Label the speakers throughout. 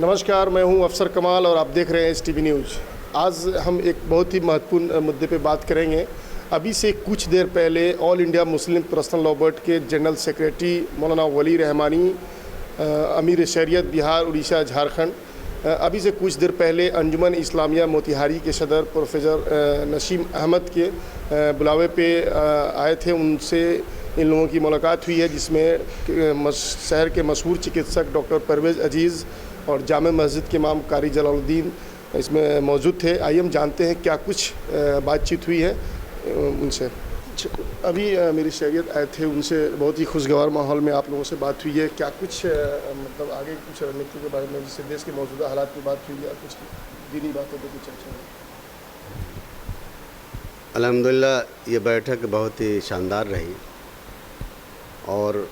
Speaker 1: नमस्कार, मैं हूं अफसर कमाल और आप देख रहे हैं STV न्यूज़। आज हम एक बहुत ही महत्वपूर्ण मुद्दे पे बात करेंगे। अभी से कुछ देर पहले all India Muslim personal law board के जनरल सेक्रेटरी मौलाना वली रहमानी, अमीर शरीयत बिहार, उड़ीसा, झारखंड, अभी से कुछ देर पहले अंजुमन इस्लामिया मोतिहारी के सदर प्रोफेसर नसीम अहमद के बुलावे पे आए थे। उनसे इन लोगों की मुलाकात हुई है, जिसमें शहर के मशहूर चिकित्सक डॉक्टर परवेज़ अजीज़ और जामे मस्जिद के इमाम कारी जलालुद्दीन इसमें मौजूद थे। आइए हम जानते हैं क्या कुछ बातचीत हुई है उनसे। अभी मेरी शरीयत आए थे, उनसे बहुत ही खुशगवार माहौल में आप लोगों से बात हुई है। क्या कुछ मतलब आगे कुछ रणनीति के बारे में, जिससे देश के मौजूदा हालात की बात हुई है, कुछ दीनी बातों पर कुछ चर्चा हुई?
Speaker 2: अल्हम्दुलिल्लाह ये बैठक बहुत ही शानदार रही और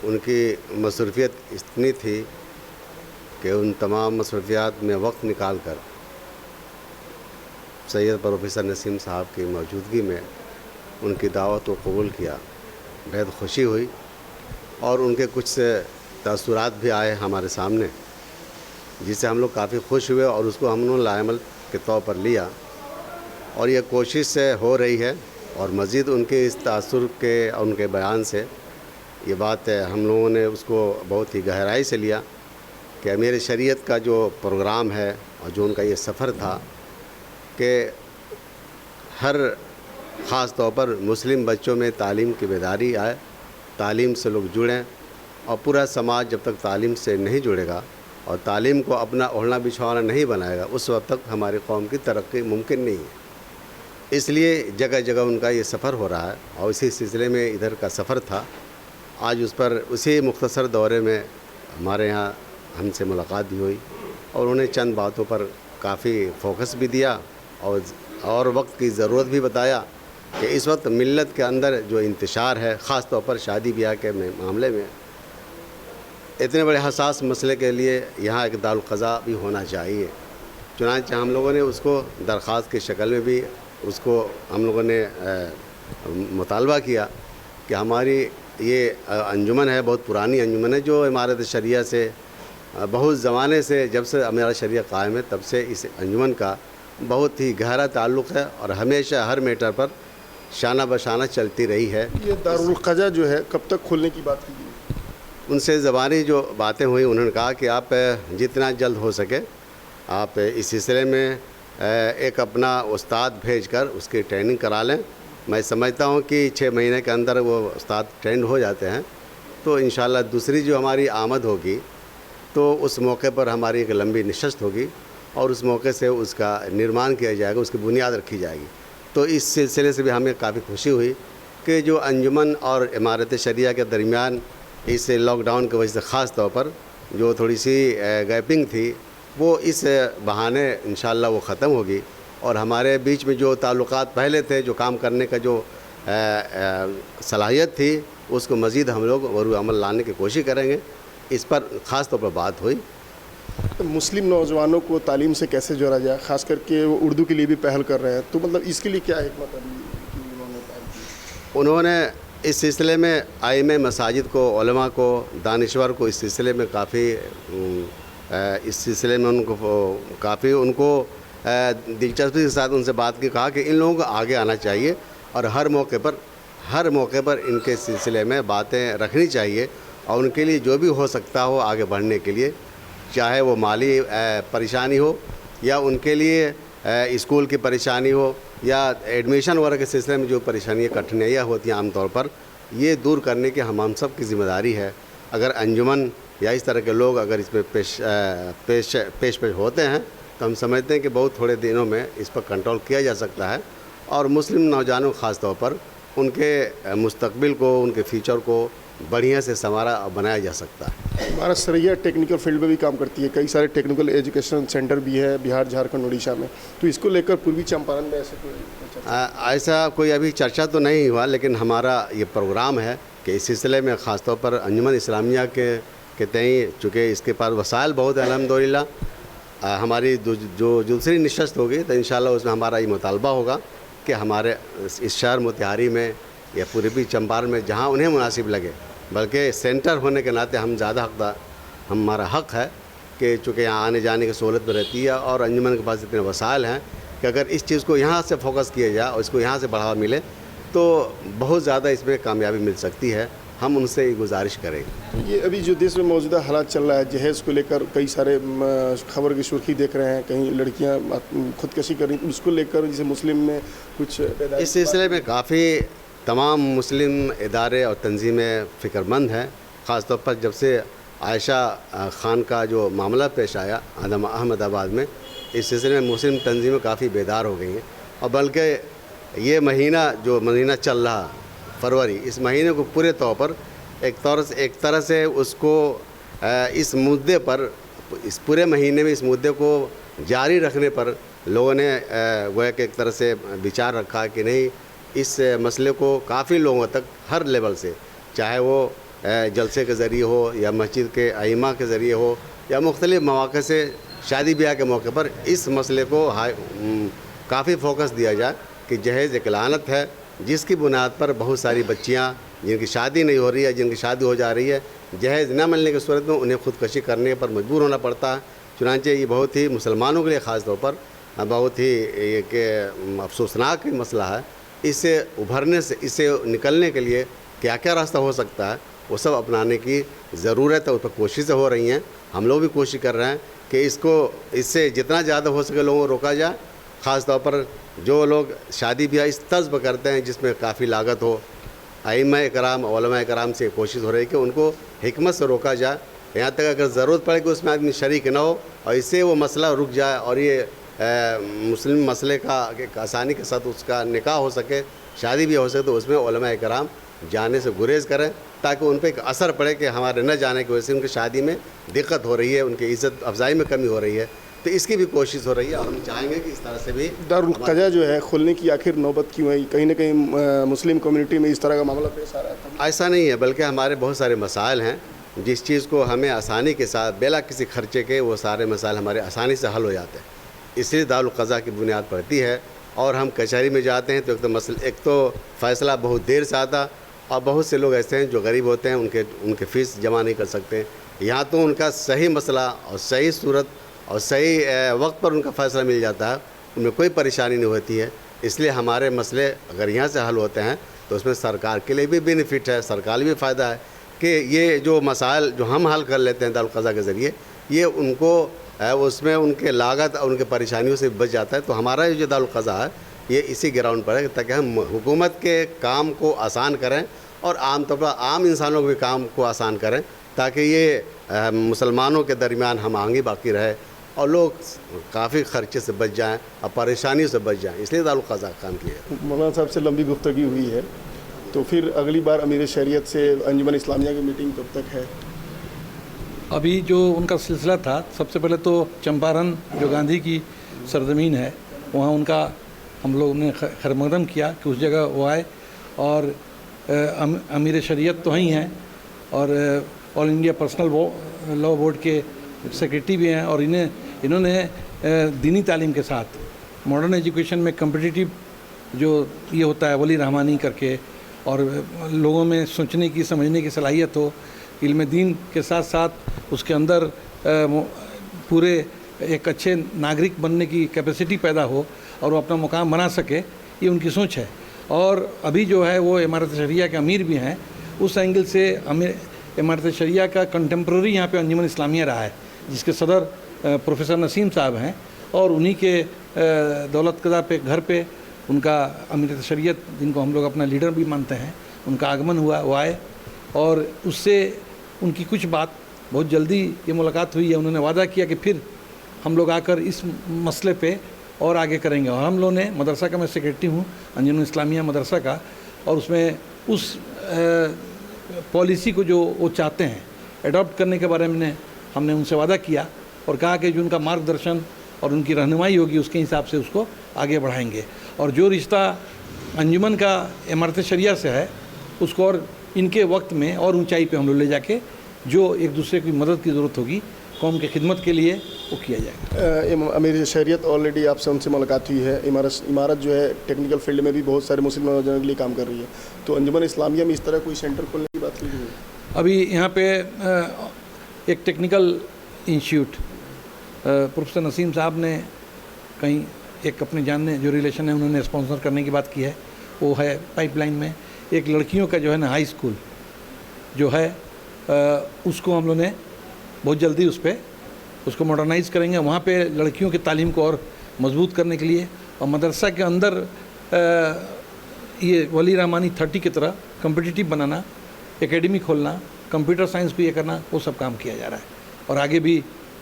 Speaker 2: उनकी मसरूफियत इतनी थी कि उन तमाम मसरूफियात में वक्त निकाल कर सैयद प्रोफेसर नसीम साहब की मौजूदगी में उनकी दावत को कबूल किया। बेहद खुशी हुई और उनके कुछ तअस्सुरात भी आए हमारे सामने, जिससे हम लोग काफ़ी खुश हुए और उसको हमने लाएमल के तौर पर लिया। और ये कोशिश से हो रही है और मज़ीद उनके इस तासुर के और उनके बयान से ये बात हम लोगों ने उसको बहुत ही गहराई से लिया कि अमीर शरीयत का जो प्रोग्राम है और जो उनका ये सफ़र था कि हर ख़ास तौर पर मुस्लिम बच्चों में तालीम की बेदारी आए, तालीम से लोग जुड़ें, और पूरा समाज जब तक तालीम से नहीं जुड़ेगा और तालीम को अपना ओढ़ना बिछवाना नहीं बनाएगा, उस वक्त तक हमारी कौम की तरक्की मुमकिन नहीं है। इसलिए जगह जगह उनका ये सफ़र हो रहा है और इसी सिलसिले में इधर का सफ़र था। आज उस पर उसी मुख्तसर दौरे में हमारे यहाँ हमसे मुलाकात भी हुई और उन्हें चंद बातों पर काफ़ी फोकस भी दिया और वक्त की ज़रूरत भी बताया कि इस वक्त मिल्लत के अंदर जो इंतशार है, ख़ास तौर पर शादी ब्याह के मामले में, इतने बड़े हसास मसले के लिए यहाँ एक दारुल क़ज़ा भी होना चाहिए। चुनांचे हम लोगों ने उसको दरख्वास्त की शक्ल में भी उसको हम लोगों ने मुतालबा किया कि हमारी ये अंजुमन है, बहुत पुरानी अंजुमन है, जो इमारत शरिया से बहुत ज़माने से, जब से हमारा शरिया कायम है तब से इस अंजुमन का बहुत ही गहरा ताल्लुक़ है और हमेशा हर मैटर पर शाना बशाना चलती रही है।
Speaker 1: ये दारुल क़ज़ा जो है कब तक खोलने की बात की गई?
Speaker 2: उनसे ज़बानी जो बातें हुई, उन्होंने कहा कि आप जितना जल्द हो सके आप इस सिलसिले में एक अपना उस्ताद भेजकर उसकी ट्रेनिंग करा लें। मैं समझता हूँ कि 6 महीने के अंदर वो उस्ताद ट्रेंड हो जाते हैं, तो इंशाल्लाह दूसरी जो हमारी आमद होगी तो उस मौके पर हमारी एक लंबी नशस्त होगी और उस मौके से उसका निर्माण किया जाएगा, उसकी बुनियाद रखी जाएगी। तो इस सिलसिले से भी हमें काफ़ी खुशी हुई कि जो अंजुमन और इमारत शरिया के दरमियान इस लॉकडाउन की वजह से ख़ास तौर पर जो थोड़ी सी गैपिंग थी, वो इस बहाने इंशाल्लाह वो ख़त्म होगी और हमारे बीच में जो ताल्लुक़ात पहले थे, जो काम करने का जो सलाहियत थी, उसको मज़ीद हम लोग वरू अमल लाने की कोशिश करेंगे। इस पर ख़ास तौर पर बात हुई।
Speaker 1: तो मुस्लिम नौजवानों को तालीम से कैसे जोड़ा जाए, ख़ास करके वो उर्दू के लिए भी पहल कर रहे हैं, तो मतलब इसके लिए क्या हिकमत अभी उन्होंने पहल की?
Speaker 2: उन्होंने इस सिलसिले में आइमे मसाजिद को, उलमा को, दानिश्वर को इस सिलसिले में काफ़ी इस सिलसिले में उनको दिलचस्पी के साथ उनसे बात की, कहा कि इन लोगों को आगे आना चाहिए और हर मौके पर इनके सिलसिले में बातें रखनी चाहिए और उनके लिए जो भी हो सकता हो आगे बढ़ने के लिए, चाहे वो माली परेशानी हो या उनके लिए स्कूल की परेशानी हो या एडमिशन वगैरह के सिलसिले में जो परेशानियाँ कठिनाइयाँ होती हैं आमतौर पर, ये दूर करने की हम सब की ज़िम्मेदारी है। अगर अंजुमन या इस तरह के लोग अगर इसमें पेश होते हैं तो हम समझते हैं कि बहुत थोड़े दिनों में इस पर कंट्रोल किया जा सकता है और मुस्लिम नौजवानों ख़ास तौर पर उनके मुस्तकबिल को, उनके फ्यूचर को बढ़िया से संवारा और बनाया जा सकता है।
Speaker 1: हमारा सरैया टेक्निकल फील्ड में भी काम करती है, कई सारे टेक्निकल एजुकेशन सेंटर भी है बिहार, झारखंड, उड़ीसा में, तो इसको लेकर पूर्वी चंपारण में
Speaker 2: ऐसा कोई अभी चर्चा तो नहीं हुआ, लेकिन हमारा ये प्रोग्राम है कि इस सिलसिले में ख़ास तौर पर अंजुमन इस्लामिया के तय, चूँकि इसके पास वसाइल बहुत है अल्हम्दुलिल्लाह, हमारी जो दूसरी नशस्त होगी तो इंशाल्लाह उसमें हमारा ये मुतालबा होगा कि हमारे इस शहर मोतिहारी में या पूर्वी चंपारण में जहाँ उन्हें मुनासिब लगे, बल्कि सेंटर होने के नाते हम ज़्यादा हकदार, हमारा हक़ है کہ چونکہ یہاں آنے جانے کی سہولت میں رہتی ہے اور انجمن کے پاس اتنے وسائل ہیں کہ اگر اس چیز کو یہاں سے فوکس کیا جائے اور اس کو یہاں سے بڑھاوا ملے تو بہت زیادہ اس میں کامیابی مل سکتی ہے. ہم ان سے یہ گزارش کریں گے.
Speaker 1: یہ ابھی جو دیش میں موجودہ حالات چل رہا ہے جہیز کو لے کر کئی سارے خبر کی سرخی دیکھ رہے ہیں, کہیں لڑکیاں خودکشی کر رہی ہیں, اس کو لے کر جسے مسلم میں کچھ
Speaker 2: اس سلسلے میں کافی تمام مسلم ادارے اور تنظیمیں فکر مند ہیں, خاص طور پر جب سے عائشہ خان کا جو معاملہ پیش آیا احمد آباد میں, اس سلسلے میں مسلم تنظیمیں کافی بیدار ہو گئی ہیں. اور بلکہ یہ مہینہ جو مہینہ چل رہا فروری, اس مہینے کو پورے طور پر ایک طرح سے اس کو اس مدعے پر اس پورے مہینے میں اس مدعے کو جاری رکھنے پر لوگوں نے گویا کہ ایک طرح سے وچار رکھا کہ نہیں, اس مسئلے کو کافی لوگوں تک ہر لیول سے, چاہے وہ جلسے کے ذریعے ہو یا مسجد کے ائمہ کے ذریعے ہو یا مختلف مواقع سے شادی بیاہ کے موقع پر, اس مسئلے کو کافی فوکس دیا جائے کہ جہیز ایک لعنت ہے جس کی بنیاد پر بہت ساری بچیاں جن کی شادی نہیں ہو رہی ہے, جن کی شادی ہو جا رہی ہے, جہیز نہ ملنے کی صورت میں انہیں خودکشی کرنے پر مجبور ہونا پڑتا ہے. چنانچہ یہ بہت ہی مسلمانوں کے لیے خاص طور پر بہت ہی کہ افسوسناک مسئلہ ہے. اس سے ابھرنے سے, اس سے نکلنے کے لیے کیا کیا راستہ ہو سکتا ہے وہ سب اپنانے کی ضرورت ہے. اس پر کوششیں ہو رہی ہیں, ہم لوگ بھی کوشش کر رہے ہیں کہ اس سے جتنا زیادہ ہو سکے لوگوں کو روکا جائے. خاص طور پر جو لوگ شادی بیاہ اس طرز پر کرتے ہیں جس میں کافی لاگت ہو, ائمہ کرام علماء کرام سے کوشش ہو رہی ہے کہ ان کو حکمت سے روکا جائے, یہاں تک اگر ضرورت پڑے کہ اس میں آدمی شریک نہ ہو اور اس سے وہ مسئلہ رک جائے اور یہ مسلم مسئلے کا آسانی کے ساتھ اس کا نکاح ہو سکے, شادی بھی ہو سکے, تو اس میں علماء کرام جانے سے گریز کریں تاکہ ان پہ ایک اثر پڑے کہ ہمارے نہ جانے کی وجہ سے ان کی شادی میں دقت ہو رہی ہے, ان کی عزت افزائی میں کمی ہو رہی ہے. تو اس کی بھی کوشش ہو رہی ہے اور ہم چاہیں گے کہ اس طرح سے بھی
Speaker 1: دارالقضا جو ہے کھولنے کی آخر نوبت کیوں ہے؟ کہیں نہ کہیں مسلم کمیونٹی میں اس طرح کا معاملہ پیش آ رہا ہے.
Speaker 2: ایسا نہیں ہے, بلکہ ہمارے بہت سارے مسائل ہیں جس چیز کو ہمیں آسانی کے ساتھ بلا کسی خرچے کے وہ سارے مسائل ہمارے آسانی سے حل ہو جاتے ہیں. اس لیے دارالقضا کی بنیاد پڑتی ہے اور ہم کچہری میں جاتے ہیں تو ایک تو فیصلہ بہت دیر سے آتا, اور بہت سے لوگ ایسے ہیں جو غریب ہوتے ہیں, ان کے فیس جمع نہیں کر سکتے. یہاں تو ان کا صحیح مسئلہ اور صحیح صورت اور صحیح وقت پر ان کا فیصلہ مل جاتا ہے, ان میں کوئی پریشانی نہیں ہوتی ہے. اس لیے ہمارے مسئلے اگر یہاں سے حل ہوتے ہیں تو اس میں سرکار کے لیے بھی بینیفٹ ہے, سرکار بھی فائدہ ہے کہ یہ جو مسائل جو ہم حل کر لیتے ہیں دارالقضا کے ذریعے, یہ ان کو اس میں ان کے لاگت اور ان کے پریشانیوں سے بچ جاتا ہے. تو ہمارا جو دارالقضا ہے یہ اسی گراؤنڈ پر ہے تاکہ ہم حکومت کے کام کو آسان کریں اور عام طور پر عام انسانوں کے بھی کام کو آسان کریں تاکہ یہ مسلمانوں کے درمیان ہم آہنگی باقی رہے اور لوگ کافی خرچے سے بچ جائیں اور پریشانیوں سے بچ جائیں. اس لیے دارالقضا کام کیا.
Speaker 1: مولانا صاحب سے لمبی گفتگی ہوئی ہے, تو پھر اگلی بار امیر شریعت سے انجمن اسلامیہ کی میٹنگ کب تک ہے؟
Speaker 3: ابھی جو ان کا سلسلہ تھا, سب سے پہلے تو چمپارن جو گاندھی کی سرزمین ہے وہاں ان کا ہم لوگوں نے خیر مقدم کیا کہ اس جگہ وہ آئے, اور امیر شریعت تو ہی ہیں اور آل انڈیا پرسنل لاء بورڈ کے سیکریٹری بھی ہیں, اور انہوں نے دینی تعلیم کے ساتھ ماڈرن ایجوکیشن میں کمپٹیٹیو جو یہ ہوتا ہے ولی رحمانی کر کے, اور لوگوں میں سوچنے کی سمجھنے کی صلاحیت ہو, علم دین کے ساتھ ساتھ اس کے اندر پورے ایک اچھے ناگرک بننے کی کیپیسٹی پیدا ہو اور وہ اپنا مقام بنا سکے, یہ ان کی سوچ ہے. اور ابھی جو ہے وہ امارت شریعہ کے امیر بھی ہیں, اس اینگل سے امارت شریعہ کا کنٹمپرری یہاں پہ انجمن اسلامیہ رہا ہے جس کے صدر پروفیسر نسیم صاحب ہیں, اور انہی کے دولت قضا پہ گھر پہ ان کا امارت شریعت جن کو ہم لوگ اپنا لیڈر بھی مانتے ہیں ان کا آگمن ہوا, وہ آئے اور اس سے ان کی کچھ بات بہت جلدی یہ ملاقات ہوئی ہے. انہوں نے وعدہ کیا کہ پھر ہم لوگ آ کر اس مسئلے پہ اور آگے کریں گے. اور ہم لوگوں نے مدرسہ کا, میں سیکریٹری ہوں انجمن اسلامیہ مدرسہ کا, اور اس میں اس پالیسی کو جو وہ چاہتے ہیں اڈاپٹ کرنے کے بارے میں ہم نے ان سے وعدہ کیا اور کہا کہ جو ان کا مارگ درشن اور ان کی رہنمائی ہوگی اس کے حساب سے اس کو آگے بڑھائیں گے. اور جو رشتہ انجمن کا امارت شریعہ سے ہے اس کو اور ان کے وقت میں اور اونچائی پہ ہم لوگ لے جا کے جو ایک دوسرے کی مدد کی ضرورت ہوگی قوم کی خدمت کے لیے وہ کیا جائے گا.
Speaker 1: امیر شریعت آلریڈی آپ سے ان سے ملاقات ہوئی ہے. عمارت جو ہے ٹیکنیکل فیلڈ میں بھی بہت سارے مسلم نوجوانوں کے لیے کام کر رہی ہے, تو انجمن اسلامیہ میں اس طرح کوئی سینٹر کھولنے کی بات کی ہے؟
Speaker 3: ابھی یہاں پہ ایک ٹیکنیکل انسٹیٹیوٹ प्रोफेसर नसीम साहब ने कहीं एक अपने जानने जो रिलेशन है उन्होंने स्पॉन्सर करने की बात की है, वो है पाइपलाइन में। एक लड़कियों का जो है ना हाई स्कूल जो है उसको हम लोग ने बहुत जल्दी उसको मॉडर्नाइज़ करेंगे। वहाँ पे लड़कियों की तालीम को और मजबूत करने के लिए, और मदरसा के अंदर ये वली रहमानी 30 की तरह कम्पिटिटिव बनाना, एकेडमी खोलना, कंप्यूटर साइंस को ये करना, वो सब काम किया जा रहा है। और आगे भी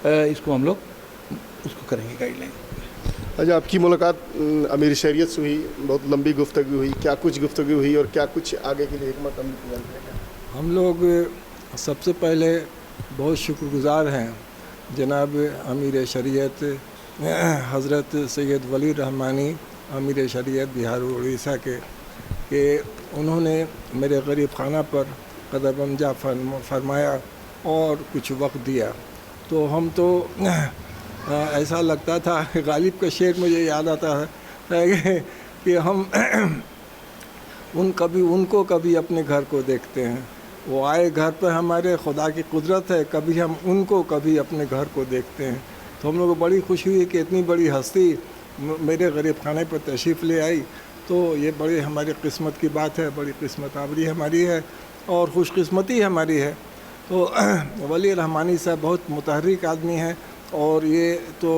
Speaker 3: इसको हम लोग उसको करेंगे गाइडलाइन।
Speaker 1: अच्छा, आपकी मुलाकात अमीर शरीयत से हुई, बहुत लंबी गुफ्तगू हुई, क्या कुछ गुफ्तगू हुई और क्या कुछ आगे के लिए हिकमत अमली करेंगे?
Speaker 4: हम लोग सबसे पहले बहुत शुक्रगुज़ार हैं जनाब अमीर शरीयत हज़रत सैयद वली रहमानी अमीर शरीयत बिहार उड़ीसा के, कि उन्होंने मेरे गरीब खाना पर कदमजा फरमाया और कुछ वक्त दिया। तो हम तो ऐसा लगता था कि गालिब का शेर मुझे याद आता है कि हम उनको कभी अपने घर को देखते हैं, वो आए घर पर, हमारे खुदा की कुदरत है, कभी हम उनको कभी अपने घर को देखते हैं। तो हम लोग को बड़ी खुशी हुई कि इतनी बड़ी हस्ती मेरे गरीब खाने पर तशरीफ़ ले आई। तो ये बड़ी हमारी किस्मत की बात है, बड़ी किस्मत आवरी हमारी है और खुशकिस्मती हमारी है। तो वली रहमानी साहब बहुत मुतहर्रिक आदमी हैं, और ये तो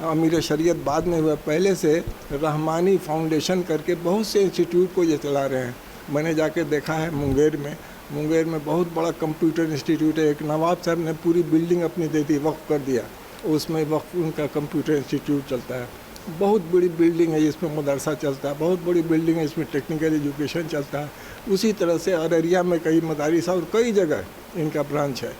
Speaker 4: अमीर शरीयत बाद में हुआ, पहले से रहमानी फाउंडेशन करके बहुत से इंस्टीट्यूट को ये चला रहे हैं। मैंने जाके देखा है मुंगेर में बहुत बड़ा कंप्यूटर इंस्टीट्यूट है। एक नवाब साहब ने पूरी बिल्डिंग अपनी दे दी, वक्फ कर दिया, उसमें वक्फ उनका कंप्यूटर इंस्टीट्यूट चलता है। बहुत बड़ी बिल्डिंग है जिसमें मदरसा चलता है, बहुत बड़ी बिल्डिंग है इसमें टेक्निकल एजुकेशन चलता है। उसी तरह से अररिया में कई मदारिस और कई जगह इनका ब्रांच है,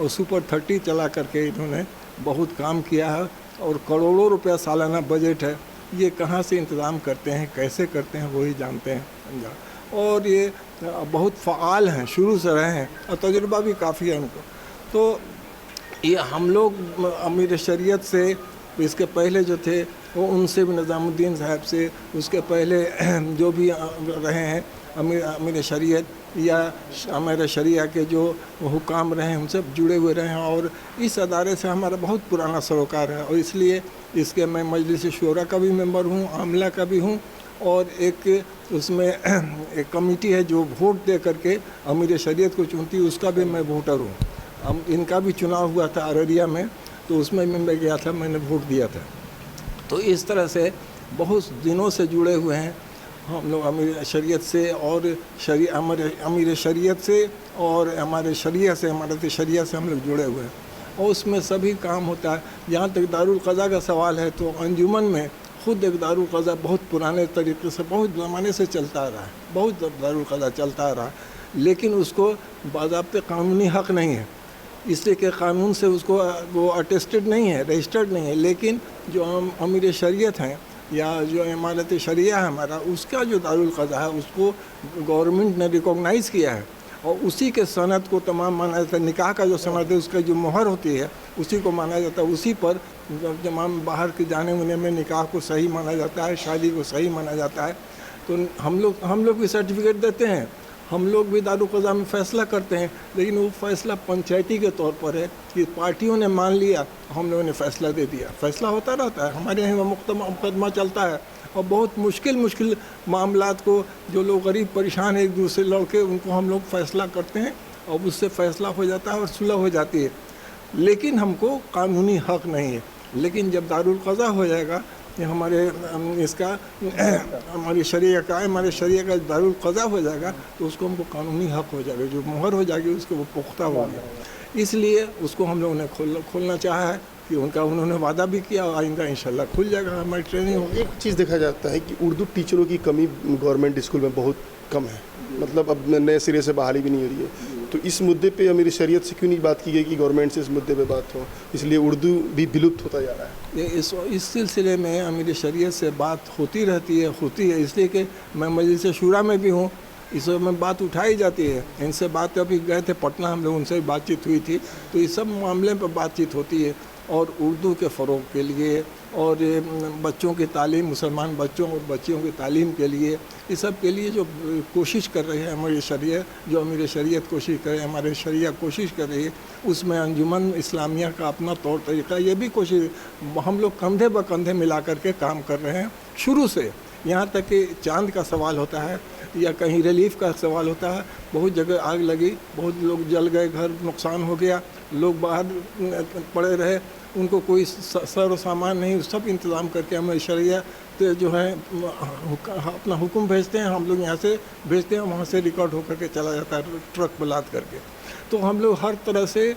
Speaker 4: और सुपर 30 चला करके इन्होंने बहुत काम किया है, और करोड़ों रुपया सालाना बजट है। ये कहाँ से इंतज़ाम करते हैं, कैसे करते हैं, वही जानते हैं, समझा। और ये बहुत फ़आल हैं, शुरू से रहे हैं, और तजुर्बा भी काफ़ी है उनको। तो ये हम लोग अमीर शरीयत से, इसके पहले जो थे वो उनसे भी, निज़ामुद्दीन साहब से, उसके पहले जो भी रहे हैं अमीर शरीयत या अमीर शरिया के जो हुकाम रहे हैं, उनसे जुड़े हुए रहे हैं। और इस अदारे से हमारा बहुत पुराना सरोकार है, और इसलिए इसके मैं मजलिस शूरा का भी मेंबर हूँ, आमला का भी हूँ, और एक उसमें एक कमेटी है जो वोट दे करके अमीर शरीयत को चुनती है, उसका भी मैं वोटर हूँ। हम इनका भी चुनाव हुआ था अररिया में, तो उसमें मैं गया था, मैंने वोट दिया था। तो इस तरह से बहुत दिनों से जुड़े हुए हैं हम लोग अमीर शरीयत से, और अमीर शरीयत से और हमारे शरिया से, हमारे शरिया से हम लोग जुड़े हुए हैं, और उसमें सभी काम होता है। जहाँ तक दारुल क़ज़ा का सवाल है, तो अंजुमन में ख़ुद एक दारुल क़ज़ा बहुत पुराने तरीके से, बहुत ज़माने से चलता आ रहा है, बहुत दारुल क़ज़ा चलता आ रहा है, लेकिन उसको बाज़ाब्ते कानूनी हक़ नहीं है, इसलिए कि कानून से उसको वो अटेस्टेड नहीं है, रजिस्टर्ड नहीं है। लेकिन जो अमीर शरीयत हैं या जो इमारत शरिया है हमारा, उसका जो दारुल क़ज़ा है उसको गवर्नमेंट ने रिकॉग्नाइज़ किया है, और उसी के सनद को तमाम माना जाता है। निकाह का जो सनद है उसका जो मोहर होती है उसी को माना जाता है, उसी पर तमाम बाहर के जाने उने में निकाह को सही माना जाता है, शादी को सही माना जाता है। तो हम लोग भी सर्टिफिकेट देते हैं, हम लोग भी दारुल क़ज़ा में फ़ैसला करते हैं, लेकिन वो फ़ैसला पंचायती के तौर पर है कि पार्टियों ने मान लिया, हम लोगों ने फ़ैसला दे दिया। फ़ैसला होता रहता है, हमारे यहाँ मुकदमा चलता है, और बहुत मुश्किल मामलात को जो लोग गरीब परेशान एक दूसरे लड़के, उनको हम लोग फ़ैसला करते हैं, और उससे फ़ैसला हो जाता है और सुलह हो जाती है। लेकिन हमको कानूनी हक़ नहीं है। लेकिन जब दारुल क़ज़ा हो जाएगा, ये हमारे इसका हमारे शरिया का दारुल क़ज़ा हो जाएगा, तो उसको हमको कानूनी हक़ हो जाएगा, जो मोहर हो जाएगी उसको वो पुख्ता होगा। इसलिए उसको हम लोगों ने खोलना चाहा है कि उन्होंने वादा भी किया, और आइंदा इंशाल्लाह खुल जाएगा, हमारी ट्रेनिंग होगी।
Speaker 1: एक चीज़ देखा जाता है कि उर्दू टीचरों की कमी गवर्नमेंट स्कूल में बहुत कम है, मतलब अब नए सिरे से बहाली भी नहीं हो रही है। तो इस मुद्दे पे अमीर शरीयत से क्यों नहीं बात की गई कि गवर्नमेंट से इस मुद्दे पे बात हो? इसलिए उर्दू भी विलुप्त होता जा रहा है।
Speaker 4: इस सिलसिले में अमीर शरीयत से बात होती रहती है, इसलिए कि मैं मजलिस शूरा में भी हूँ, इस में बात उठाई जाती है। इनसे बात अभी गए थे पटना, हम लोग उनसे बातचीत हुई थी, तो इस सब मामले पर बातचीत होती है। और उर्दू के फ़रोग़ के लिए اور بچوں کی تعلیم، مسلمان بچوں اور بچیوں کی تعلیم کے لیے، اس سب کے لیے جو کوشش کر رہے ہیں ہماری شریعت، جو امیر شریعت کوشش کر رہے ہیں، ہمارے شریعہ کوشش کر رہی ہے، اس میں انجمن اسلامیہ کا اپنا طور طریقہ، یہ بھی کوشش ہم لوگ کندھے بہ کندھے ملا کر کے کام کر رہے ہیں شروع سے، یہاں تک کہ چاند کا سوال ہوتا ہے یا کہیں ریلیف کا سوال ہوتا ہے، بہت جگہ آگ لگی، بہت لوگ جل گئے، گھر نقصان ہو گیا، لوگ باہر پڑے رہے، ان کو کوئی سر و سامان نہیں، سب انتظام کر کے ہمیں شریعت جو ہے اپنا حکم بھیجتے ہیں، ہم لوگ یہاں سے بھیجتے ہیں، وہاں سے ریکارڈ ہو کر کے چلا جاتا ہے ٹرک بلاد کر کے. تو ہم لوگ ہر طرح سے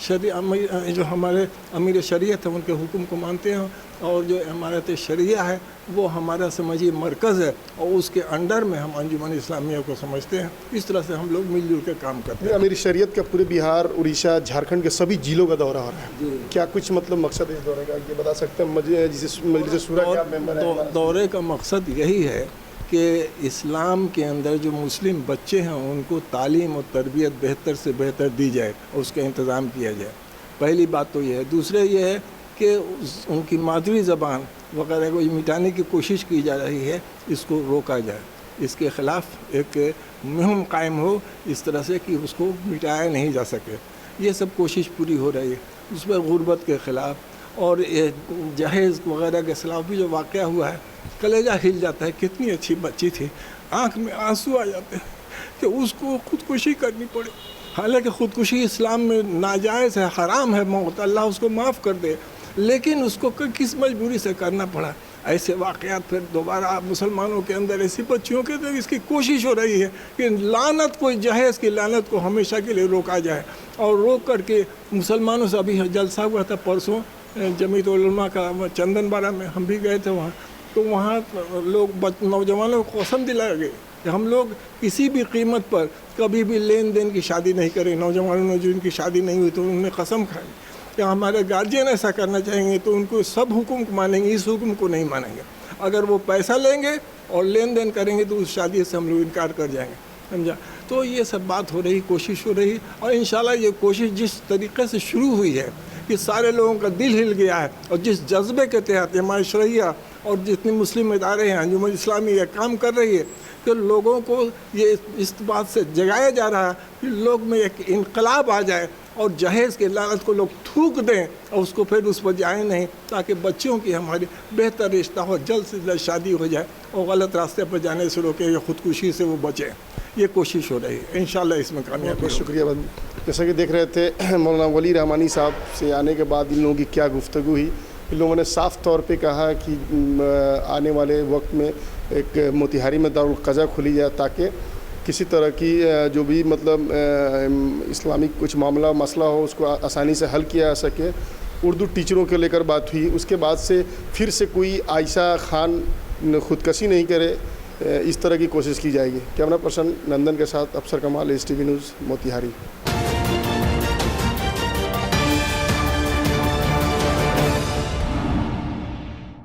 Speaker 4: جو ہمارے امیر شریعت ہے ان کے حکم کو مانتے ہیں، اور جو امارت شریعہ ہے وہ ہمارا سمجھی مرکز ہے، اور اس کے انڈر میں ہم انجمن اسلامیہ کو سمجھتے ہیں. اس طرح سے ہم لوگ مل جل کے کام کرتے ہیں.
Speaker 1: امیر شریعت کا پورے بہار، اڑیسہ، جھارکھنڈ کے سبھی ضلعوں کا دورہ ہو رہا ہے. کیا کچھ مطلب مقصد ہے اس دورے کا، یہ بتا سکتے ہیں؟ جسے مجلس شورا کے آپ ممبر ہیں.
Speaker 4: دورے کا مقصد یہی ہے کہ اسلام کے اندر جو مسلم بچے ہیں ان کو تعلیم اور تربیت بہتر سے بہتر دی جائے اور اس کا انتظام کیا جائے. پہلی بات تو یہ ہے. دوسرے یہ ہے کہ ان کی مادری زبان وغیرہ کو مٹانے کی کوشش کی جا رہی ہے، اس کو روکا جائے، اس کے خلاف ایک مہم قائم ہو اس طرح سے کہ اس کو مٹایا نہیں جا سکے. یہ سب کوشش پوری ہو رہی ہے. اس میں غربت کے خلاف اور جہیز وغیرہ کے خلاف بھی جو واقعہ ہوا ہے، کلیجہ ہل جاتا ہے. کتنی اچھی بچی تھی، آنکھ میں آنسو آ جاتے ہیں کہ اس کو خودکشی کرنی پڑے. حالانکہ خودکشی اسلام میں ناجائز ہے، حرام ہے، موت، اللہ اس کو معاف کر دے، لیکن اس کو کس مجبوری سے کرنا پڑا. ایسے واقعات پھر دوبارہ مسلمانوں کے اندر ایسی بچیوں کے اندر اس کی کوشش ہو رہی ہے کہ لعنت کو، جہیز کی لعنت کو ہمیشہ کے لیے روکا جائے، اور روک کر کے مسلمانوں سے. ابھی جلسہ ہوا تھا پرسوں جمیعت علماء کا چندن بارہ میں، ہم بھی گئے تھے وہاں. تو وہاں لوگ نوجوانوں کو قسم دلائے گئے کہ ہم لوگ کسی بھی قیمت پر کبھی بھی لین دین کی شادی نہیں کریں. نوجوانوں نے جو ان کی شادی نہیں ہوئی تو انہوں نے قسم کھائی کہ ہمارے گارجین ایسا کرنا چاہیں گے تو ان کو سب حکم کو مانیں گے، اس حکم کو نہیں مانیں گے. اگر وہ پیسہ لیں گے اور لین دین کریں گے تو اس شادی سے ہم لوگ انکار کر جائیں گے. سمجھا؟ تو یہ سب بات ہو رہی، کوشش ہو رہی، اور انشاءاللہ یہ کوشش جس طریقے سے شروع ہوئی ہے کہ سارے لوگوں کا دل ہل گیا ہے، اور جس جذبے کے تحت ہماری شرعیہ اور جتنے مسلم ادارے ہیں، انجمن اسلامی یہ کام کر رہی ہے کہ لوگوں کو یہ اس بات سے جگایا جا رہا ہے کہ لوگ میں ایک انقلاب آ جائے اور جہیز کے لعنت کو لوگ تھوک دیں اور اس کو پھر اس پر جائیں نہیں، تاکہ بچوں کی ہماری بہتر رشتہ ہو، جلد سے جلد شادی ہو جائے اور غلط راستے پر جانے سے روکے یا خودکشی سے وہ بچیں. یہ کوشش ہو رہی ہے، انشاءاللہ اس میں کامیابی.
Speaker 1: بہت شکریہ. جیسا کہ دیکھ رہے تھے مولانا ولی رحمانی صاحب سے آنے کے بعد ان لوگوں کی کیا گفتگو ہوئی. ان لوگوں نے صاف طور پہ کہا کہ آنے والے وقت میں ایک موتیہاری میں دارالقضا کھولی جائے تاکہ کسی طرح کی جو بھی مطلب اسلامک کچھ معاملہ مسئلہ ہو اس کو آسانی سے حل کیا جا سکے. اردو ٹیچروں کے لے کر بات ہوئی. اس کے بعد سے پھر سے کوئی عائشہ خان خودکشی نہیں کرے، اس طرح کی کوشش کی جائے گی. کیمرہ پرسن نندن کے ساتھ افسر کمال، STV نیوز، موتیہاری.